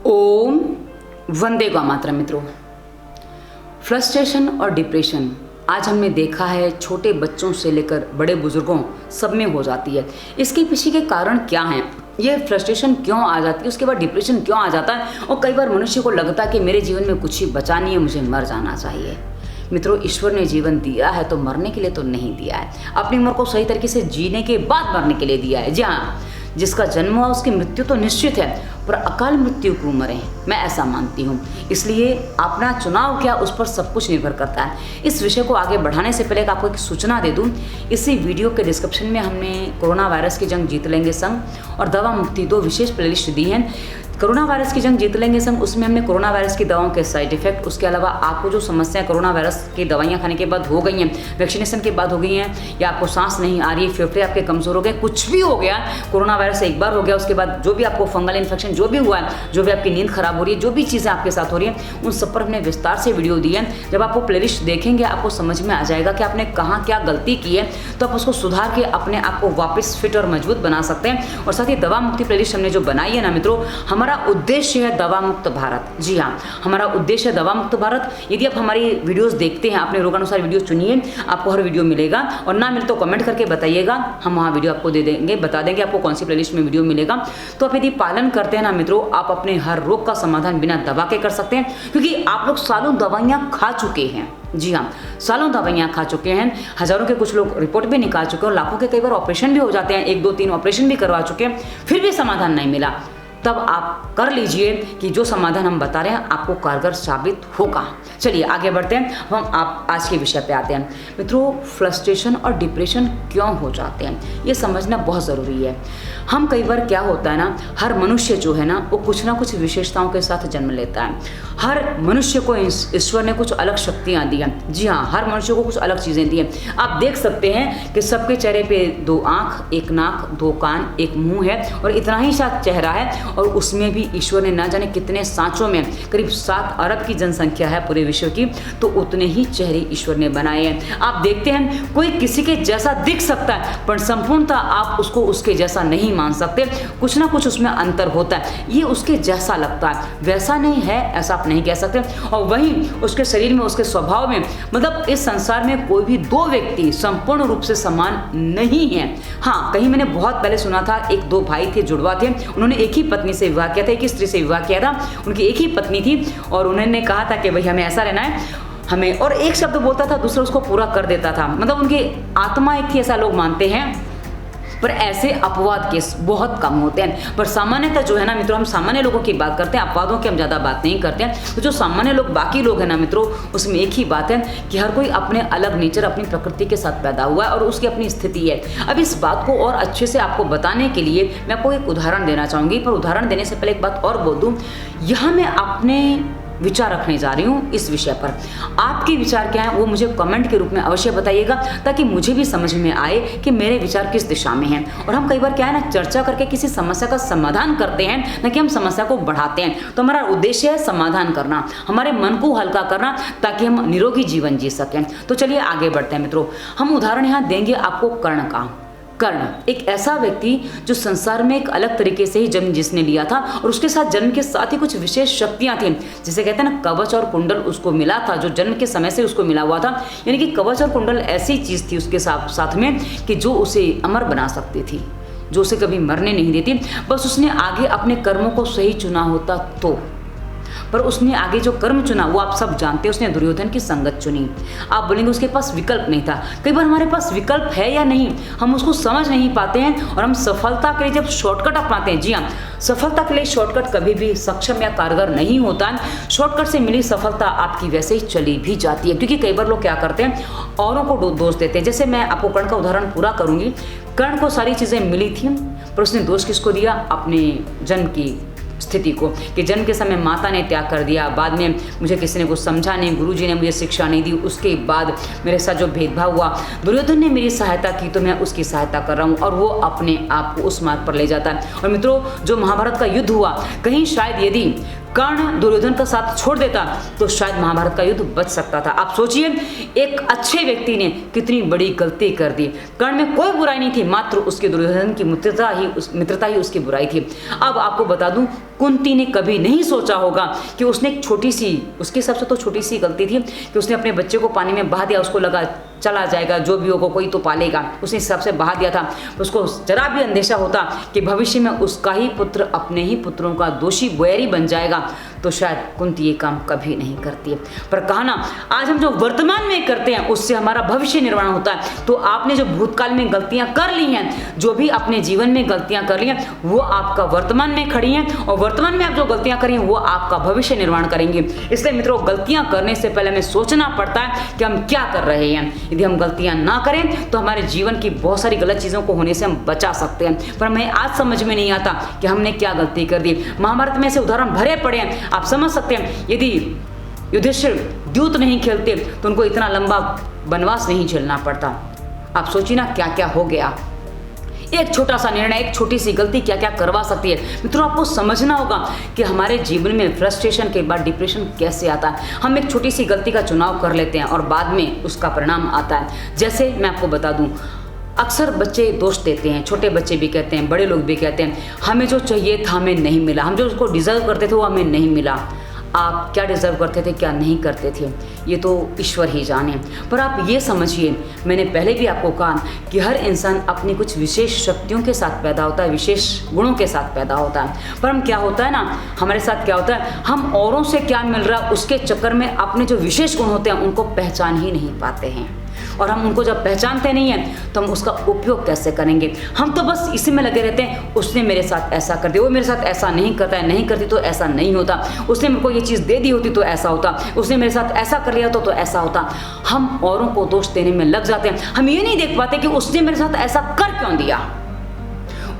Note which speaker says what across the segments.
Speaker 1: ओम वंदे गौ मातरम। मित्रों, फ्रस्ट्रेशन और डिप्रेशन आज हमने देखा है छोटे बच्चों से लेकर बड़े बुजुर्गों सब में हो जाती है। इसके पीछे के कारण क्या हैं? ये फ्रस्ट्रेशन क्यों आ जाती है, उसके बाद डिप्रेशन क्यों आ जाता है और कई बार मनुष्य को लगता है कि मेरे जीवन में कुछ ही बचा नहीं है, मुझे मर जाना चाहिए। मित्रों, ईश्वर ने जीवन दिया है तो मरने के लिए तो नहीं दिया है, अपनी उम्र को सही तरीके से जीने के बाद मरने के लिए दिया है। जी हाँ, जिसका जन्म हुआ उसकी मृत्यु तो निश्चित है, पर अकाल मृत्यु क्यों मरे, मैं ऐसा मानती हूँ। इसलिए अपना चुनाव क्या, उस पर सब कुछ निर्भर करता है। इस विषय को आगे बढ़ाने से पहले आपको एक सूचना दे दूँ। इसी वीडियो के डिस्क्रिप्शन में हमने कोरोना वायरस की जंग जीत लेंगे संग और दवा मुक्ति दो विशेष प्लेलिस्ट दी हैं। कोरोना वायरस की जंग जीत लेंगे संग, उसमें हमने कोरोना वायरस की दवाओं के साइड इफेक्ट, उसके अलावा आपको जो समस्याएं कोरोना वायरस की दवाइयां खाने के बाद हो गई हैं, वैक्सीनेशन के बाद हो गई हैं, या आपको सांस नहीं आ रही, फेफड़े आपके कमजोर हो गए, कुछ भी हो गया, कोरोना वायरस एक बार हो गया, उसके बाद जो भी आपको फंगल इन्फेक्शन जो भी हुआ है, जो भी आपकी नींद खराब हो रही है, जो भी चीज़ें आपके साथ हो रही हैं, उन सब पर हमने विस्तार से वीडियो दी है। जब आपको प्लेलिस्ट देखेंगे आपको समझ में आ जाएगा कि आपने कहाँ क्या गलती की है, तो आप उसको सुधार के अपने आप को वापस फिट और मजबूत बना सकते हैं। और साथ ही दवा मुक्ति प्लेलिस्ट हमने जो बनाई है ना मित्रों, हमारा उद्देश्य है दवा मुक्त भारत। जी हाँ, हमारा उद्देश्य है दवा मुक्त भारत। यदि आप हमारी वीडियोस देखते हैं, आपने रोगानुसार वीडियो चुनिए, आपको हर वीडियो मिलेगा, और ना मिले तो कमेंट करके बताइएगा, हम वहाँ वीडियो आपको दे देंगे, बता देंगे आपको कौन सी प्लेलिस्ट में वीडियो मिलेगा। तो आप यदि पालन करते हैं ना मित्रों, आप अपने हर रोग का समाधान बिना दवा के कर सकते हैं, क्योंकि आप लोग सालों दवाइयाँ खा चुके हैं। जी हाँ, सालों दवाइयाँ खा चुके हैं, हजारों के कुछ लोग रिपोर्ट भी निकाल चुके हैं और लाखों के कई बार ऑपरेशन भी हो जाते हैं, 1 2 3 ऑपरेशन भी करवा चुके हैं, फिर भी समाधान नहीं मिला। तब आप कर लीजिए कि जो समाधान हम बता रहे हैं आपको कारगर साबित होगा। चलिए आगे बढ़ते हैं, हम आप आज के विषय पे आते हैं। मित्रों, फ्रस्ट्रेशन और डिप्रेशन क्यों हो जाते हैं ये समझना बहुत ज़रूरी है। हम कई बार क्या होता है ना, हर मनुष्य जो है ना वो कुछ ना कुछ विशेषताओं के साथ जन्म लेता है। हर मनुष्य को ईश्वर ने कुछ अलग शक्तियाँ दी हैं। जी हाँ, हर मनुष्य को कुछ अलग चीज़ें दी हैं। आप देख सकते हैं कि सबके चेहरे पे 2 आँख, 1 नाक, 2 कान, 1 मुँह है और इतना ही सा चेहरा है, और उसमें भी ईश्वर ने ना जाने कितने सांचों में, करीब 7 अरब की जनसंख्या है पूरे विश्व की, तो उतने ही चेहरे ईश्वर ने बनाए हैं। आप देखते हैं कोई किसी के जैसा दिख सकता है, पर संपूर्णतः आप उसको उसके जैसा नहीं मान सकते, कुछ ना कुछ उसमें अंतर होता है। ये उसके जैसा लगता है, वैसा नहीं है ऐसा आप नहीं कह सकते। और वहीं उसके शरीर में, उसके स्वभाव में, मतलब इस संसार में कोई भी 2 व्यक्ति संपूर्ण रूप से समान नहीं है। हाँ, कहीं मैंने बहुत पहले सुना था, 1-2 भाई थे, जुड़वा थे, उन्होंने एक ही पत्नी से विवाह किया था, एक ही स्त्री से विवाह किया था, उनकी एक ही पत्नी थी, और उन्होंने कहा था कि भाई हमें ऐसा रहना है, हमें, और एक शब्द बोलता था दूसरा उसको पूरा कर देता था। मतलब उनकी आत्मा एक थी ऐसा लोग मानते हैं, पर ऐसे अपवाद केस बहुत कम होते हैं। पर सामान्यतः जो है ना मित्रों, हम सामान्य लोगों की बात करते हैं, अपवादों की हम ज़्यादा बात नहीं करते हैं। तो जो सामान्य लोग, बाकी लोग हैं ना मित्रों, उसमें एक ही बात है कि हर कोई अपने अलग नेचर, अपनी प्रकृति के साथ पैदा हुआ है और उसकी अपनी स्थिति है। अब इस बात को और अच्छे से आपको बताने के लिए मैं आपको एक उदाहरण देना चाहूँगी, पर उदाहरण देने से पहले एक बात और बोल दूँ। यहाँ मैं अपने विचार रखने जा रही हूँ इस विषय पर। आपके विचार क्या हैं वो मुझे कमेंट के रूप में अवश्य बताइएगा, ताकि मुझे भी समझ में आए कि मेरे विचार किस दिशा में हैं। और हम कई बार क्या है ना, चर्चा करके किसी समस्या का समाधान करते हैं, न कि हम समस्या को बढ़ाते हैं। तो हमारा उद्देश्य है समाधान करना, हमारे मन को हल्का करना, ताकि हम निरोगी जीवन जी सकें। तो चलिए आगे बढ़ते हैं मित्रों। हम उदाहरण यहाँ देंगे आपको कर्ण का। कर्ण एक ऐसा व्यक्ति जो संसार में एक अलग तरीके से ही जन्म जिसने लिया था, और उसके साथ जन्म के साथ ही कुछ विशेष शक्तियां थी, जिसे कहते हैं ना कवच और कुंडल उसको मिला था, जो जन्म के समय से उसको मिला हुआ था। यानी कि कवच और कुंडल ऐसी चीज थी उसके साथ में कि जो उसे अमर बना सकती थी, जो उसे कभी मरने नहीं देती। बस उसने आगे अपने कर्मों को सही चुना होता तो, पर उसने आगे जो कर्म चुना वो आप सब जानते हैं, उसने दुर्योधन की संगत चुनी। आप बोलेंगे उसके पास विकल्प नहीं था। कई बार हमारे पास विकल्प है या नहीं, हम उसको समझ नहीं पाते हैं, और हम सफलता के लिए जब शॉर्टकट अपनाते हैं। जी हाँ, सफलता के लिए शॉर्टकट कभी भी सक्षम या कारगर नहीं होता है। शॉर्टकट से मिली सफलता आपकी वैसे ही चली भी जाती है, क्योंकि कई बार लोग क्या करते हैं, औरों को दोष देते हैं। जैसे मैं आपको कर्ण का उदाहरण पूरा करूंगी। कर्ण को सारी चीज़ें मिली थी, पर उसने दोष किसको दिया? अपने जन्म की स्थिति को, कि जन्म के समय माता ने त्याग कर दिया, बाद में मुझे किसी ने कुछ समझा नहीं, गुरुजी ने मुझे शिक्षा नहीं दी, उसके बाद मेरे साथ जो भेदभाव हुआ, दुर्योधन ने मेरी सहायता की तो मैं उसकी सहायता कर रहा हूँ, और वो अपने आप को उस मार्ग पर ले जाता है। और मित्रों, जो महाभारत का युद्ध हुआ, कहीं शायद यदि कर्ण दुर्योधन का साथ छोड़ देता तो शायद महाभारत का युद्ध बच सकता था। आप सोचिए, एक अच्छे व्यक्ति ने कितनी बड़ी गलती कर दी। कर्ण में कोई बुराई नहीं थी, मात्र उसके दुर्योधन की मित्रता ही उसकी बुराई थी। अब आपको बता दूं, कुंती ने कभी नहीं सोचा होगा कि उसने एक छोटी सी, उसके हिसाब से तो छोटी सी गलती थी कि उसने अपने बच्चे को पानी में बहा दिया। उसको लगा चला जाएगा, जो भी होगा कोई तो पालेगा, उसने हिसाब से बहा दिया था। उसको जरा भी अंदेशा होता कि भविष्य में उसका ही पुत्र अपने ही पुत्रों का दोषी बैरी बन जाएगा तो शायद कुंती ये काम कभी नहीं करती है। पर कहा ना, आज हम जो वर्तमान में करते हैं उससे हमारा भविष्य निर्माण होता है। तो आपने जो भूतकाल में गलतियां कर ली हैं, जो भी अपने जीवन में गलतियां कर ली हैं, वो आपका वर्तमान में खड़ी हैं, और वर्तमान में आप जो गलतियां करें वो आपका भविष्य निर्माण करेंगे। इसलिए मित्रों, गलतियां करने से पहले हमें सोचना पड़ता है कि हम क्या कर रहे हैं। यदि हम गलतियां ना करें तो हमारे जीवन की बहुत सारी गलत चीज़ों को होने से हम बचा सकते हैं। पर हमें आज समझ में नहीं आता कि हमने क्या गलती कर दी। महाभारत में ऐसे उदाहरण भरे पड़े हैं, आप समझ सकते हैं। यदि युधिष्ठिर द्यूत नहीं खेलते तो उनको इतना लंबा वनवास नहीं झेलना पड़ता। आप सोचिए ना क्या क्या हो गया। एक छोटा सा निर्णय, एक छोटी सी गलती क्या क्या करवा सकती है। मित्रों, आपको समझना होगा कि हमारे जीवन में फ्रस्ट्रेशन के बाद डिप्रेशन कैसे आता है। हम एक छोटी सी गलती का चुनाव कर लेते हैं और बाद में उसका परिणाम आता है। जैसे मैं आपको बता दूं, अक्सर बच्चे दोष देते हैं, छोटे बच्चे भी कहते हैं, बड़े लोग भी कहते हैं, हमें जो चाहिए था हमें नहीं मिला, हम जो उसको डिजर्व करते थे वो हमें नहीं मिला। आप क्या डिज़र्व करते थे, क्या नहीं करते थे, ये तो ईश्वर ही जाने। पर आप ये समझिए, मैंने पहले भी आपको कहा कि हर इंसान अपनी कुछ विशेष शक्तियों के साथ पैदा होता है, विशेष गुणों के साथ पैदा होता है। पर हम क्या होता है ना, हमारे साथ क्या होता है, हम औरों से क्या मिल रहा है उसके चक्कर में अपने जो विशेष गुण होते हैं उनको पहचान ही नहीं पाते हैं। और हम उनको जब पहचानते नहीं हैं तो हम उसका उपयोग कैसे करेंगे। हम तो बस इसी में लगे रहते हैं, उसने मेरे साथ ऐसा कर दिया, वो मेरे साथ ऐसा नहीं करता है, नहीं करती तो ऐसा नहीं होता, उसने मेरे को ये चीज़ दे दी होती तो ऐसा होता, उसने मेरे साथ ऐसा कर लिया तो ऐसा होता। हम औरों को दोष देने में लग जाते हैं। हम ये नहीं देख पाते कि उसने मेरे साथ ऐसा कर क्यों दिया,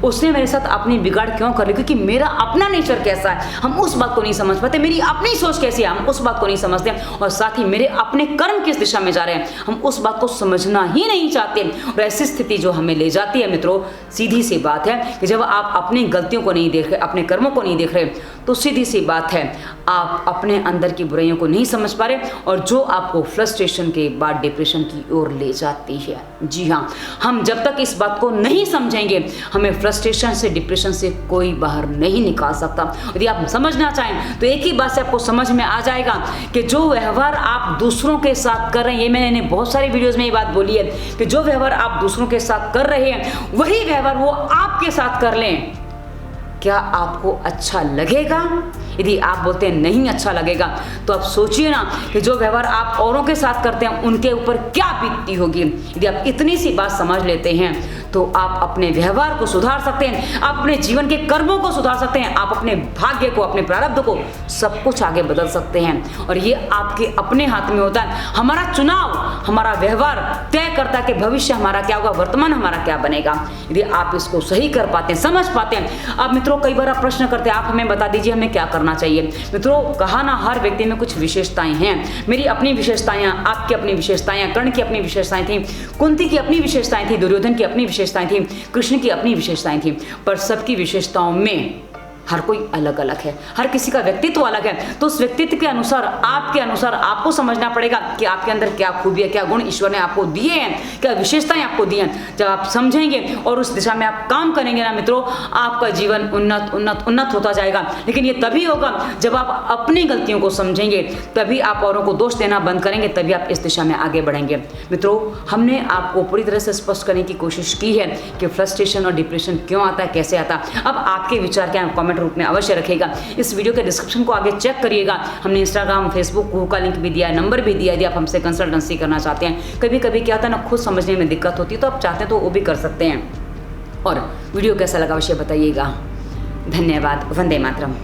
Speaker 1: उसने मेरे साथ अपनी बिगाड़ क्यों कर ली, क्योंकि मेरा अपना नेचर कैसा है हम उस बात को नहीं समझ पाते, मेरी अपनी सोच कैसी है हम उस बात को नहीं समझते, और साथ ही मेरे अपने कर्म किस दिशा में जा रहे हैं हम उस बात को समझना ही नहीं चाहते। और ऐसी स्थिति जो हमें ले जाती है मित्रों, सीधी सी बात है कि जब आप अपनी गलतियों को नहीं देख रहे, अपने कर्मों को नहीं देख रहे, तो सीधी सी बात है आप अपने अंदर की बुराइयों को नहीं समझ पा रहे, और जो आपको फ्रस्ट्रेशन के बाद डिप्रेशन की ओर ले जाती है। जी हाँ, हम जब तक इस बात को नहीं समझेंगे हमें फ्रस्ट्रेशन से, डिप्रेशन से कोई बाहर नहीं निकाल सकता। यदि आप समझना चाहें तो एक ही बात से आपको समझ में आ जाएगा कि जो व्यवहार आप दूसरों के साथ कर रहे हैं, ये मैंने बहुत सारी वीडियोस में ये बात बोली है कि जो व्यवहार आप दूसरों के साथ कर रहे हैं वही व्यवहार वो आपके साथ कर लें, क्या आपको अच्छा लगेगा? यदि आप बोलते हैं नहीं अच्छा लगेगा तो आप सोचिए ना कि जो व्यवहार आप औरों के साथ करते हैं उनके ऊपर क्या बीतती होगी। यदि आप इतनी सी बात समझ लेते हैं तो आप अपने व्यवहार को सुधार सकते हैं, आप अपने जीवन के कर्मों को सुधार सकते हैं, आप अपने भाग्य को, अपने प्रारब्ध को, सब कुछ आगे बदल सकते हैं। और ये आपके अपने हाथ में होता है। हमारा चुनाव, हमारा व्यवहार तय करता है कि भविष्य हमारा क्या होगा, वर्तमान हमारा क्या बनेगा। यदि आप इसको सही कर पाते हैं, समझ पाते हैं। अब मित्रों, कई बार आप प्रश्न करते हैं, आप हमें बता दीजिए हमें क्या करना चाहिए। मित्रों, कहा ना, हर व्यक्ति में कुछ विशेषताएं हैं। मेरी अपनी विशेषताएं, आपकी अपनी विशेषताएं, कर्ण की अपनी विशेषताएं थी, कुंती की अपनी विशेषताएं थी, दुर्योधन की अपनी विशेषताएं थी, कृष्ण की अपनी विशेषताएं थी। पर सबकी विशेषताओं में हर कोई अलग अलग है, हर किसी का व्यक्तित्व अलग है। तो उस व्यक्तित्व के अनुसार, आपके अनुसार आपको समझना पड़ेगा कि आपके अंदर क्या खूबी है, क्या गुण ईश्वर ने आपको दिए हैं, क्या विशेषताएं आपको दी हैं। जब आप समझेंगे और उस दिशा में आप काम करेंगे ना मित्रों, आपका जीवन उन्नत उन्नत उन्नत होता जाएगा। लेकिन ये तभी होगा जब आप अपनी गलतियों को समझेंगे, तभी आप औरों को दोष देना बंद करेंगे, तभी आप इस दिशा में आगे बढ़ेंगे। मित्रों, हमने आपको पूरी तरह से स्पष्ट करने की कोशिश की है कि फ्रस्ट्रेशन और डिप्रेशन क्यों आता है, कैसे आता है। अब आपके विचार क्या है, रूप में अवश्य रखेगा। इस वीडियो के डिस्क्रिप्शन को आगे चेक करिएगा, हमने इंस्टाग्राम, फेसबुक का लिंक भी दिया है, नंबर भी दिया है। यदि आप हमसे कंसल्टेंसी करना चाहते हैं, कभी कभी क्या होता है ना, खुद समझने में दिक्कत होती है, तो आप चाहते हैं तो वो भी कर सकते हैं। और वीडियो कैसा लगा अवश्य बताइएगा। धन्यवाद। वंदे मातरम।